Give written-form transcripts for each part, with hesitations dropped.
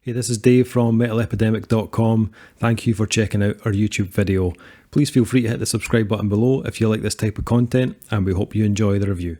Hey, this is Dave from metalepidemic.com. Thank you for checking out our YouTube video. Please feel free to hit the subscribe button below if you like this type of content, and we hope you enjoy the review.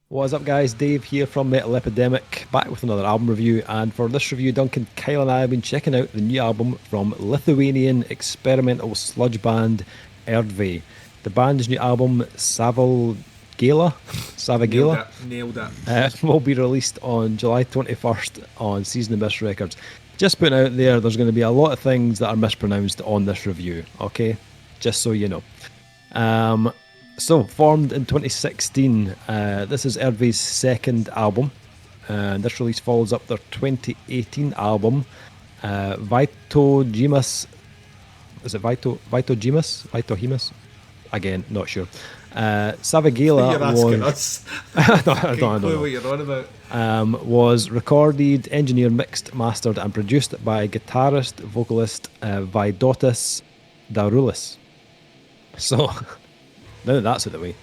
What's up guys, Dave here from Metal Epidemic, back with another album review, and for this review Duncan Kyle and I have been checking out the new album from Lithuanian experimental sludge band Erdve. The band's new album, Savigaila, Nailed it. will be released on July 21st on Season Abyss Records. Just putting out there, there's going to be a lot of things that are mispronounced on this review, okay? Just so you know. So, formed in 2016, this is Erdve's second album. This release follows up their 2018 album, Vitojimas. Is it Vitojimas? Again, not sure. Savigaila You're asking was... us. I Can't don't clue know. what you're on about. Was recorded, engineered, mixed, mastered, and produced by guitarist, vocalist Vaidotas Darulis. So... Now that that's out of the way,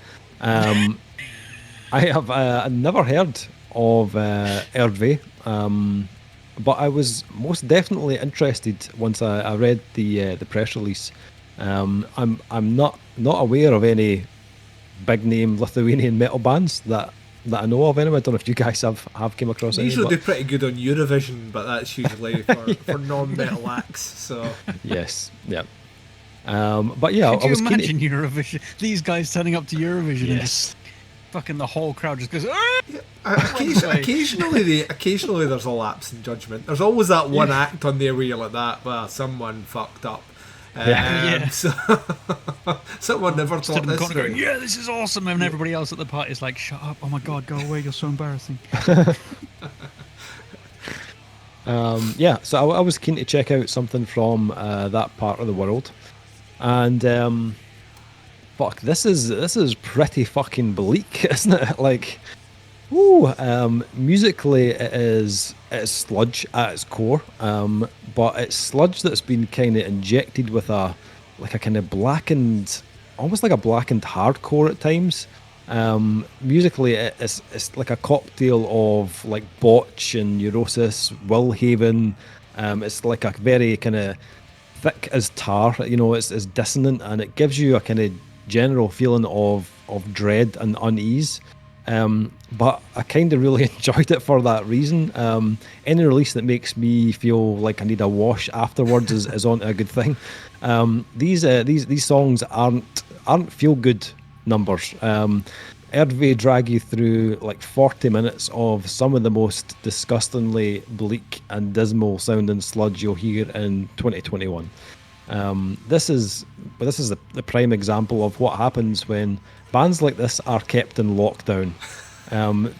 I have never heard of Erdve, but I was most definitely interested once I read the press release. I'm not aware of any big name Lithuanian metal bands that I know of anyway. I don't know if you guys have came across any. Usually do pretty good on Eurovision, but that's usually for non-metal acts. So yes, yeah. But yeah, Could you imagine Eurovision? These guys turning up to Eurovision and just fucking the whole crowd just goes. Occasionally there's a lapse in judgment. There's always that one act on there where you're like that. Well, someone fucked up. So, someone never thought this. Going, yeah, this is awesome, and everybody else at the party is like, "Shut up! Oh my god, go away! You're so embarrassing." So I was keen to check out something from that part of the world. And fuck, this is pretty fucking bleak, isn't it? Like, musically it's sludge at its core, but it's sludge that's been kind of injected with a kind of blackened, almost like a blackened hardcore at times. Musically it's like a cocktail of like Botch and Neurosis, Willhaven. It's like a very kind of thick as tar, you know, it's dissonant, and it gives you a kind of general feeling of dread and unease. But I kind of really enjoyed it for that reason. Any release that makes me feel like I need a wash afterwards is on a good thing. These songs aren't feel good numbers. Erdve drag you through like 40 minutes of some of the most disgustingly bleak and dismal sounding sludge you'll hear in 2021. This is the prime example of what happens when bands like this are kept in lockdown.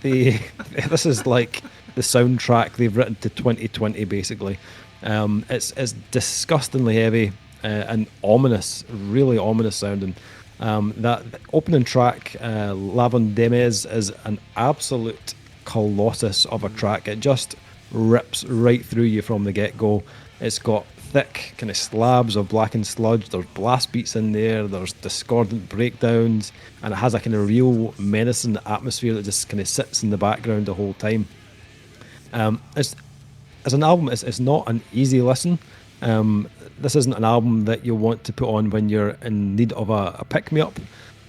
This is like the soundtrack they've written to 2020 basically. It's disgustingly heavy and ominous, really ominous sounding. That opening track, Lavendemes, is an absolute colossus of a track. It just rips right through you from the get-go. It's got thick kind of slabs of blackened sludge, there's blast beats in there, there's discordant breakdowns, and it has a kind of real menacing atmosphere that just kind of sits in the background the whole time. As an album, it's not an easy listen. This isn't an album that you'll want to put on when you're in need of a pick-me-up.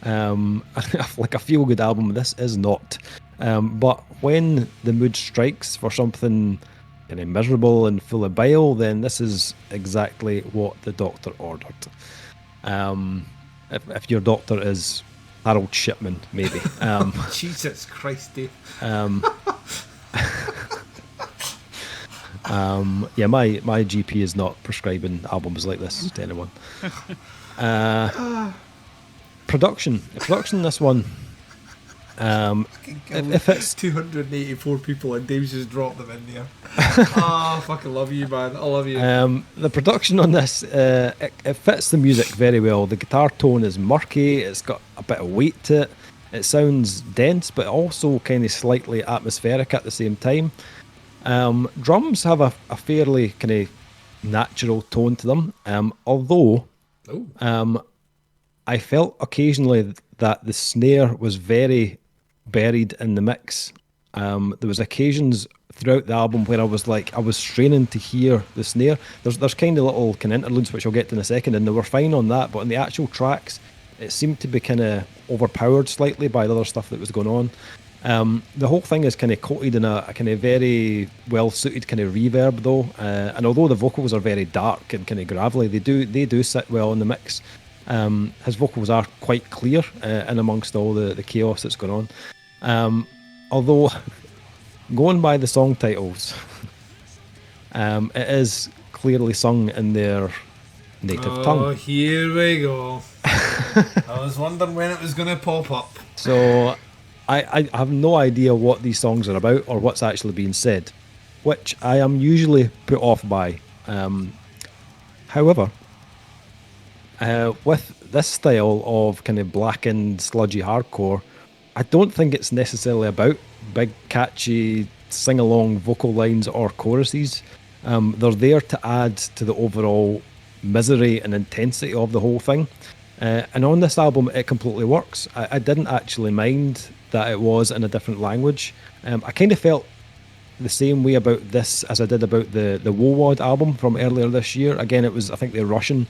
Like a feel-good album, this is not. But when the mood strikes for something kind of miserable and full of bile, then this is exactly what the doctor ordered. If your doctor is Harold Shipman, maybe. Jesus Christ, Dave. My GP is not prescribing albums like this to anyone. Production in this one. If it's 284 people and Dave's just dropped them in there. Fucking love you, man. I love you. The production on this, it fits the music very well. The guitar tone is murky. It's got a bit of weight to it. It sounds dense, but also kind of slightly atmospheric at the same time. Drums have a fairly kind of natural tone to them, although I felt occasionally that the snare was very buried in the mix. There was occasions throughout the album where I was straining to hear the snare. There's kind of little kind of interludes which I'll get to in a second, and they were fine on that, but on the actual tracks, it seemed to be kind of overpowered slightly by the other stuff that was going on. The whole thing is kind of coated in a kind of very well suited kind of reverb though, and although the vocals are very dark and kind of gravelly, they do sit well in the mix. His vocals are quite clear in amongst all the chaos that's going on. Although, going by the song titles, it is clearly sung in their native tongue. Oh, here we go. I was wondering when it was going to pop up. So, I have no idea what these songs are about or what's actually being said, which I am usually put off by. However, with this style of kind of blackened, sludgy hardcore, I don't think it's necessarily about big, catchy, sing-along vocal lines or choruses. They're there to add to the overall misery and intensity of the whole thing. And on this album, it completely works. I didn't actually mind that it was in a different language. I kind of felt the same way about this as I did about the Wowad album from earlier this year. Again, it was, I think, they're Russian.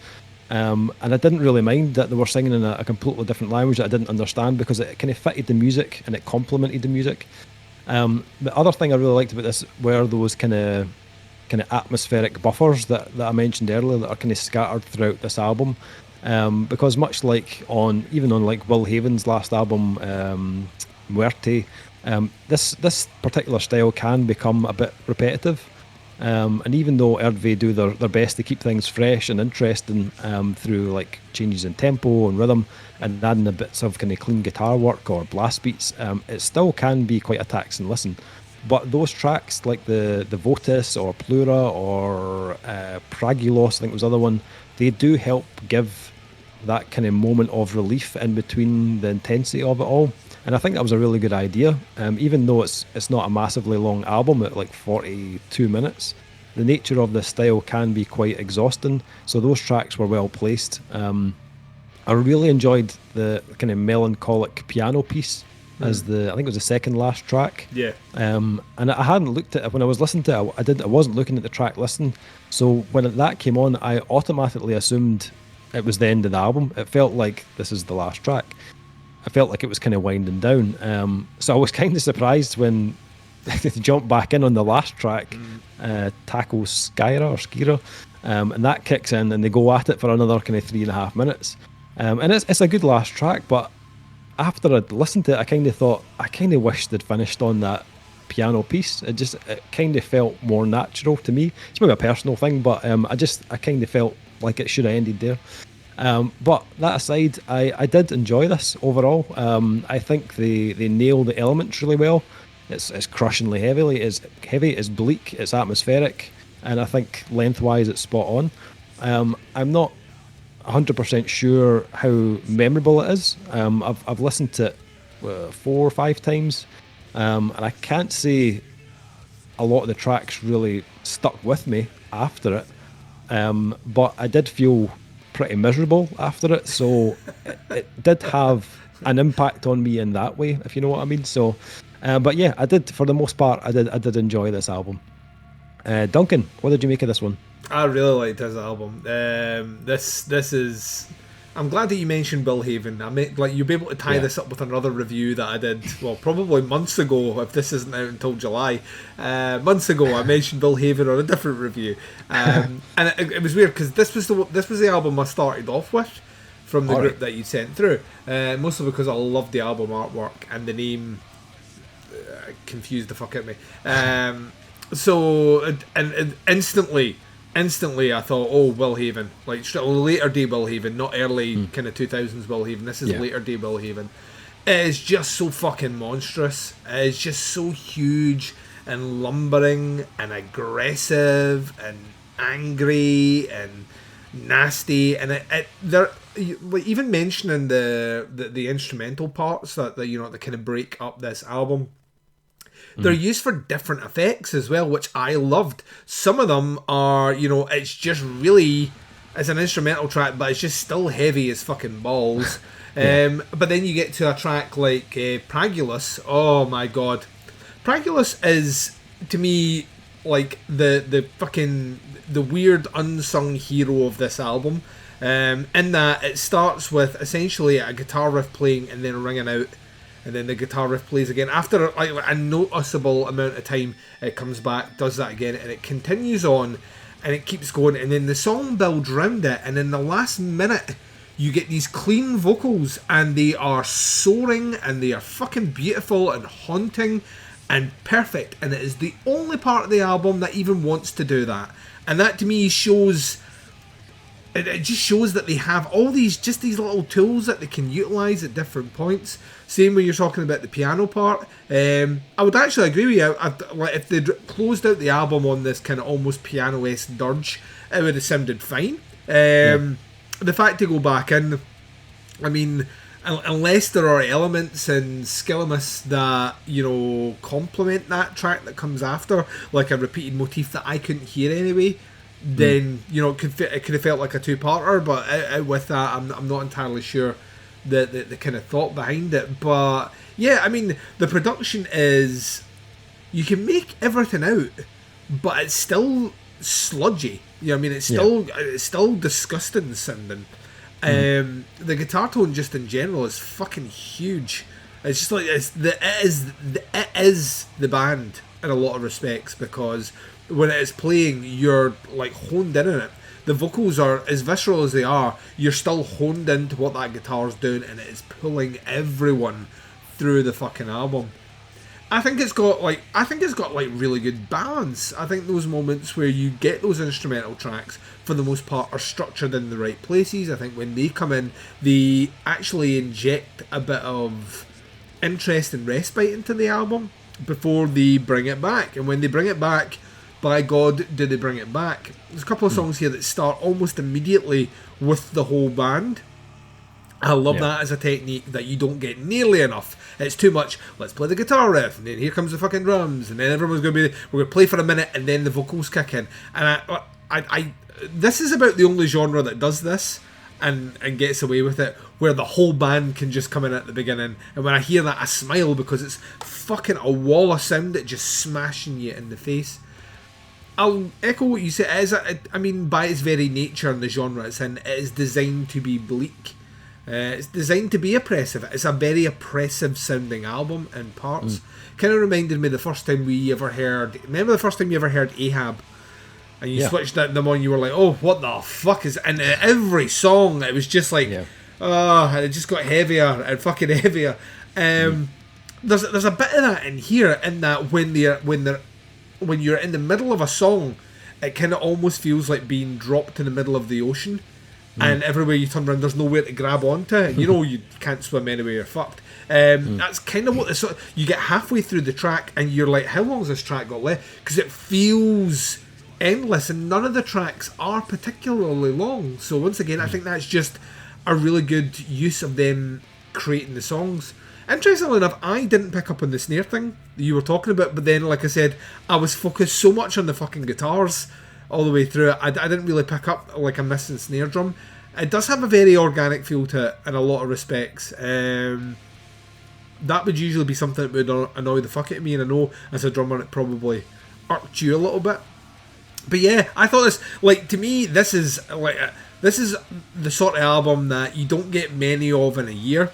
And I didn't really mind that they were singing in a completely different language that I didn't understand, because it kind of fitted the music and it complemented the music. The other thing I really liked about this were those kind of atmospheric buffers that I mentioned earlier that are kind of scattered throughout this album. Because much like even on like Will Haven's last album, Muerte, this particular style can become a bit repetitive. And even though Erdve do their best to keep things fresh and interesting through like changes in tempo and rhythm and adding a bits of kind of clean guitar work or blast beats, it still can be quite a taxing listen. But those tracks like the Votis or Plura or Pragulos, I think was the other one, they do help give that kind of moment of relief in between the intensity of it all. And I think that was a really good idea. Even though it's not a massively long album at like 42 minutes, the nature of the style can be quite exhausting. So those tracks were well placed. I really enjoyed the kind of melancholic piano piece as I think it was the second last track. Yeah. And I hadn't looked at it when I was listening to it. I wasn't looking at the track listing. So when that came on, I automatically assumed it was the end of the album. It felt like this is the last track. I felt like it was kind of winding down. So I was kind of surprised when they jumped back in on the last track, Taco Skyra or Skira, and that kicks in and they go at it for another kind of 3.5 minutes. And it's a good last track, but after I'd listened to it, I kind of thought, I kind of wished they'd finished on that piano piece. It kind of felt more natural to me. It's maybe a personal thing, but I kind of felt like it should have ended there. But that aside, I did enjoy this overall. I think they nail the elements really well. It's crushingly heavy, it's bleak, it's atmospheric, and I think lengthwise it's spot on. I'm not 100% sure how memorable it is. I've listened to it 4 or 5 times, and I can't say a lot of the tracks really stuck with me after it. But I did feel pretty miserable after it, so it did have an impact on me in that way, if you know what I mean. So, but yeah, I did, for the most part, I did enjoy this album. Duncan, what did you make of this one? I really liked his album. This is. I'm glad that you mentioned Bill Haven. You'll be able to tie this up with another review that I did. Well, probably months ago. If this isn't out until July, months ago, I mentioned Bill Haven on a different review, and it was weird because this was the album I started off with from the group that you sent through. Mostly because I loved the album artwork and the name confused the fuck out of me. So instantly I thought, oh, Will Haven, like later day Will Haven, not early kind of 2000s Will Haven. This is later day Will Haven. It is just so fucking monstrous. It is just so huge and lumbering and aggressive and angry, and nasty, and like, even mentioning the instrumental parts that that kind of break up this album. They're used for different effects as well, which I loved. Some of them are, it's just really, it's an instrumental track, but it's just still heavy as fucking balls. But then you get to a track like Pragulus. Oh my god. Pragulus is, to me, like the weird unsung hero of this album. In that it starts with essentially a guitar riff playing and then ringing out, and then the guitar riff plays again. After like a noticeable amount of time, it comes back, does that again, and it continues on, and it keeps going, and then the song builds around it, and in the last minute, you get these clean vocals, and they are soaring, and they are fucking beautiful and haunting and perfect, and it is the only part of the album that even wants to do that. And that to me shows, it just shows that they have all these little tools that they can utilise at different points. Same when you're talking about the piano part. I would actually agree with you. Like if they'd closed out the album on this kind of almost piano-esque dirge, it would have sounded fine. The fact to go back in, I mean, unless there are elements in Skillemus that, complement that track that comes after, like a repeated motif that I couldn't hear anyway, then, it could have felt like a two-parter, but out with that, I'm not entirely sure the kind of thought behind it. But, yeah, I mean, the production is, you can make everything out, but it's still sludgy. I mean, it's still disgusting sounding. The guitar tone just in general is fucking huge. It's just like it is the band in a lot of respects, because when it is playing, you're like honed in on it. The vocals are as visceral as they are. You're still honed into what that guitar's doing, and it is pulling everyone through the fucking album. I think it's got really good balance. I think those moments where you get those instrumental tracks, for the most part, are structured in the right places. I think when they come in, they actually inject a bit of interest and respite into the album before they bring it back. And when they bring it back, by God, do they bring it back. There's a couple of songs here that start almost immediately with the whole band. I love that as a technique that you don't get nearly enough. It's too much, let's play the guitar riff, and then here comes the fucking drums, and then everyone's going to be, we're going to play for a minute, and then the vocals kick in. And I this is about the only genre that does this, and gets away with it, where the whole band can just come in at the beginning. And when I hear that, I smile, because it's fucking a wall of sound that just smashing you in the face. I'll echo what you said. I mean, by its very nature and the genre it's in, it is designed to be bleak. It's designed to be oppressive. It's a very oppressive sounding album in parts. Kind of reminded me the first time we ever heard. Remember the first time you ever heard Ahab? And you switched them on, you were like, oh, what the fuck is... And every song, it was just like, and it just got heavier and fucking heavier. There's a bit of that in here, in that when you're in the middle of a song, it kind of almost feels like being dropped in the middle of the ocean. And everywhere you turn around, there's nowhere to grab onto. You can't swim anywhere, you're fucked. That's kind of what you get halfway through the track, and you're like, how long has this track got left? Because it feels endless, and none of the tracks are particularly long. So once again, I think that's just a really good use of them creating the songs. Interestingly enough, I didn't pick up on the snare thing that you were talking about, but then, like I said, I was focused so much on the fucking guitars all the way through it, I didn't really pick up like a missing snare drum. It does have a very organic feel to it in a lot of respects. That would usually be something that would annoy the fuck out of me, and I know as a drummer it probably irked you a little bit. But yeah, I thought this, like, to me, this is the sort of album that you don't get many of in a year.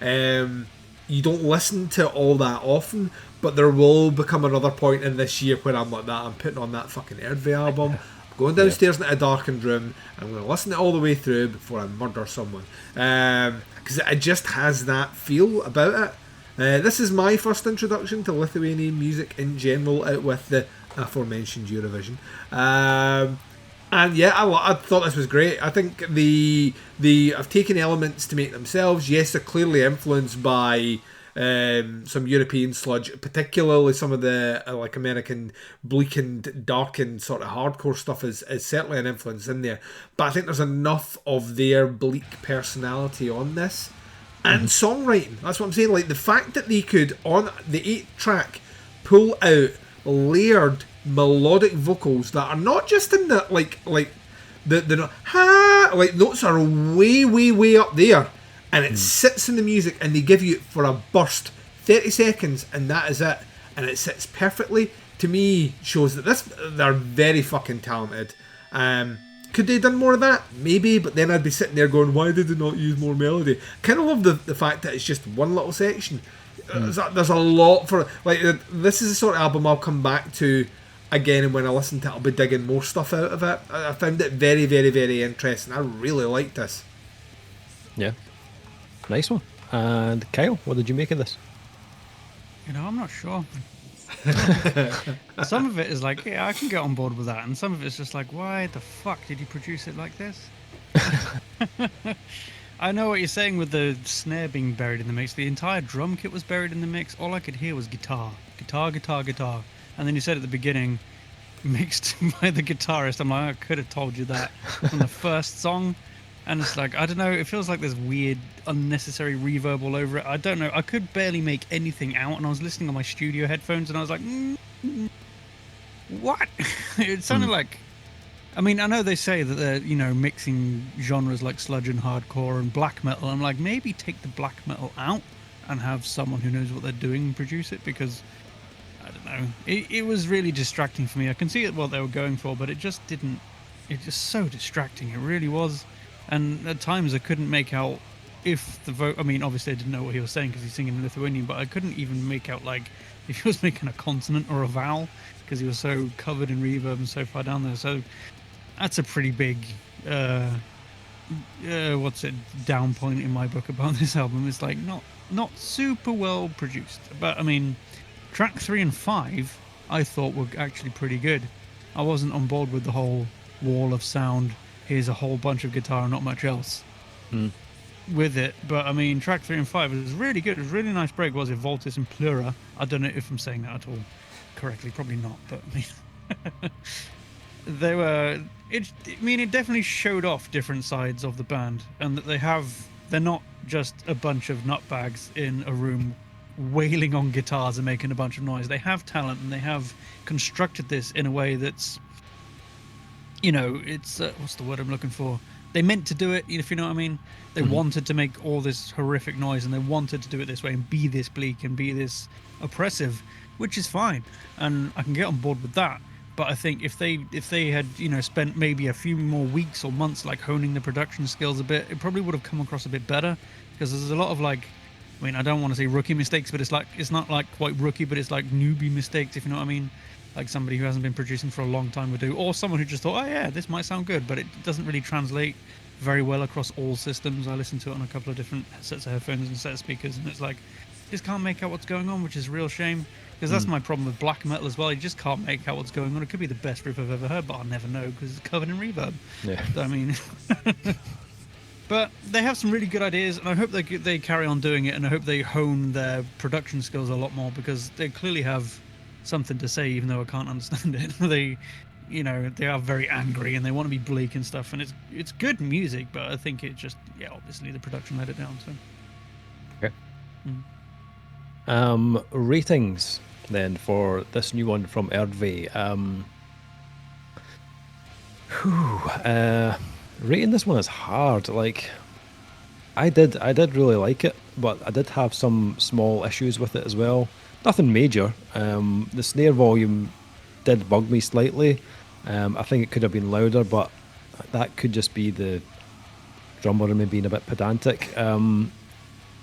You don't listen to all that often, but there will become another point in this year where I'm like that. I'm putting on that fucking Erdve album. I'm going downstairs into a darkened room, and I'm going to listen to it all the way through before I murder someone. Because it just has that feel about it. This is my first introduction to Lithuanian music in general, out with the aforementioned Eurovision. And yeah, I thought this was great. I think they have taken elements to make themselves. Yes, they're clearly influenced by some European sludge, particularly some of the like American bleakened, darkened sort of hardcore stuff is certainly an influence in there. But I think there's enough of their bleak personality on this. And songwriting, that's what I'm saying. Like the fact that they could, on the 8th track, pull out layered melodic vocals that are not just in the like the ha, like notes are way up there, and it sits in the music, and they give you it for a burst, 30 seconds, and that is it, and it sits perfectly. To me, shows that they're very fucking talented. Could they have done more of that? Maybe, but then I'd be sitting there going, why did they not use more melody? Kind of love the fact that it's just one little section. There's a lot for, like, this is the sort of album I'll come back to again, and when I listen to it, I'll be digging more stuff out of it. I found it very, very, very interesting. I really liked this. Yeah. Nice one. And Kyle, what did you make of this? You know, I'm not sure. Some of it is like, yeah, I can get on board with that, and some of it's just like, why the fuck did you produce it like this? I know what you're saying with the snare being buried in the mix. The entire drum kit was buried in the mix. All I could hear was guitar. And then you said at the beginning, mixed by the guitarist. I'm like, I could have told you that from the first song. And it's like, I don't know, it feels like there's weird, unnecessary reverb all over it. I don't know, I could barely make anything out, and I was listening on my studio headphones, and I was like, what? It sounded like, I mean, I know they say that they're, you know, mixing genres like sludge and hardcore and black metal. I'm like, maybe take the black metal out and have someone who knows what they're doing produce it, because, I don't know, it was really distracting for me. I can see what they were going for, but it just didn't, it's just so distracting, it really was. And at times I couldn't make out if the vote, I mean, obviously I didn't know what he was saying because he's singing in Lithuanian, but I couldn't even make out, like, if he was making a consonant or a vowel because he was so covered in reverb and so far down there. So that's a pretty big, down point in my book about this album. It's like not super well produced. But I mean, track 3 and 5 I thought were actually pretty good. I wasn't on board with the whole wall of sound. Here's a whole bunch of guitar and not much else with it. But I mean, track 3 and 5 was really good. It was a really nice break. Was it Voltis and Plura? I don't know if I'm saying that at all correctly. Probably not. But I mean, they were. It definitely showed off different sides of the band, and that they're not just a bunch of nutbags in a room wailing on guitars and making a bunch of noise. They have talent, and they have constructed this in a way that's, you know, it's what's the word I'm looking for? They meant to do it, if you know what I mean. They wanted to make all this horrific noise, and they wanted to do it this way and be this bleak and be this oppressive, which is fine, and I can get on board with that. But I think if they had, you know, spent maybe a few more weeks or months like honing the production skills a bit, it probably would have come across a bit better, because there's a lot of, like, I mean, I don't want to say rookie mistakes, but it's not like quite rookie, but it's like newbie mistakes, if you know what I mean. Like somebody who hasn't been producing for a long time would do, or someone who just thought, oh yeah, this might sound good, but it doesn't really translate very well across all systems. I listened to it on a couple of different sets of headphones and set of speakers, and it's like, just can't make out what's going on, which is a real shame, because that's my problem with black metal as well. You just can't make out what's going on. It could be the best riff I've ever heard, but I'll never know because it's covered in reverb. Yeah. I mean, but they have some really good ideas, and I hope they carry on doing it, and I hope they hone their production skills a lot more, because they clearly have something to say, even though I can't understand it. They, you know, they are very angry and they want to be bleak and stuff, and it's good music, but I think it just, yeah, obviously the production let it down. So okay. Ratings then for this new one from Erdve. Rating this one is hard. Like, I did really like it, but I did have some small issues with it as well. Nothing major. The snare volume did bug me slightly. I think it could have been louder, but that could just be the drummer and me being a bit pedantic. And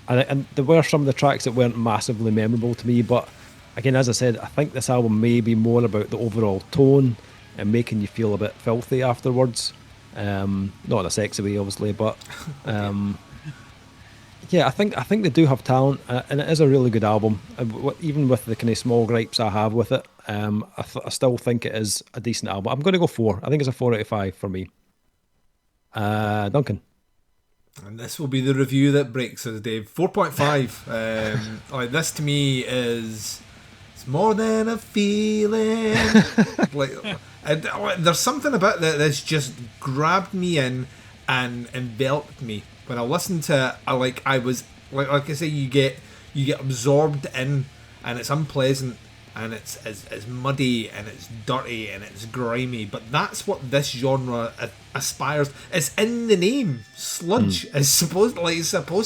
there were some of the tracks that weren't massively memorable to me, but again, as I said, I think this album may be more about the overall tone and making you feel a bit filthy afterwards. Not in a sexy way, obviously, but yeah, I think they do have talent, and it is a really good album. Even with the kind of small gripes I have with it, I still think it is a decent album. I'm going to go 4. I think it's a 4 out of 5 for me. Duncan. And this will be the review that breaks us, Dave. 4.5. Like this to me is it's more than a feeling. Like there's something about that that's just grabbed me in and enveloped me. When I listened to it, I was like I say, you get absorbed in, and it's unpleasant, and it's muddy, and it's dirty, and it's grimy. But that's what this genre aspires. It's in the name. Sludge is supposed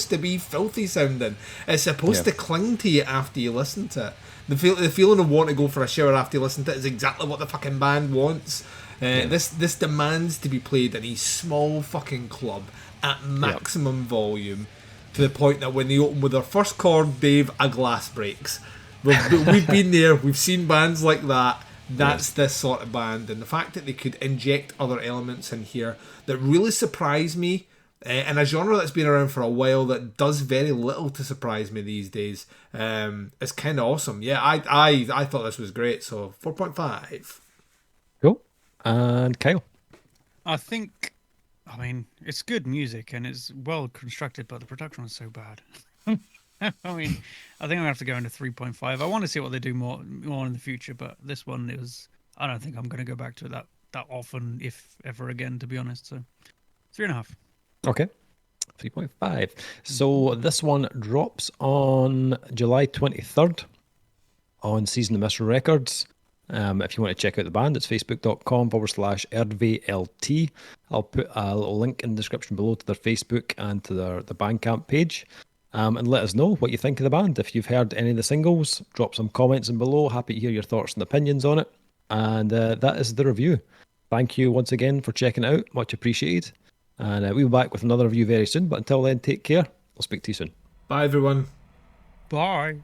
to be filthy sounding. It's supposed to cling to you after you listen to it. The feeling of wanting to go for a shower after you listen to it is exactly what the fucking band wants. This demands to be played in a small fucking club at maximum volume, to the point that when they open with their first chord, Dave, a glass breaks. We've been there. We've seen bands like that. That's this sort of band, and the fact that they could inject other elements in here that really surprise me, in a genre that's been around for a while that does very little to surprise me these days, is kind of awesome. Yeah, I thought this was great. So 4.5. Cool. And Kyle. I mean, it's good music and it's well constructed, but the production was so bad. I mean, I think I'm gonna have to go into 3.5. I want to see what they do more in the future, but this one I don't think I'm gonna go back to it that often, if ever again, to be honest. So 3.5. Okay. 3.5. So this one drops on July 23rd on Season of Mist Records. If you want to check out the band, it's facebook.com/Erdve LT. I'll put a little link in the description below to their Facebook and to the Bandcamp page. And let us know what you think of the band. If you've heard any of the singles, drop some comments in below. Happy to hear your thoughts and opinions on it. And that is the review. Thank you once again for checking it out. Much appreciated. And we'll be back with another review very soon. But until then, take care. I'll speak to you soon. Bye, everyone. Bye.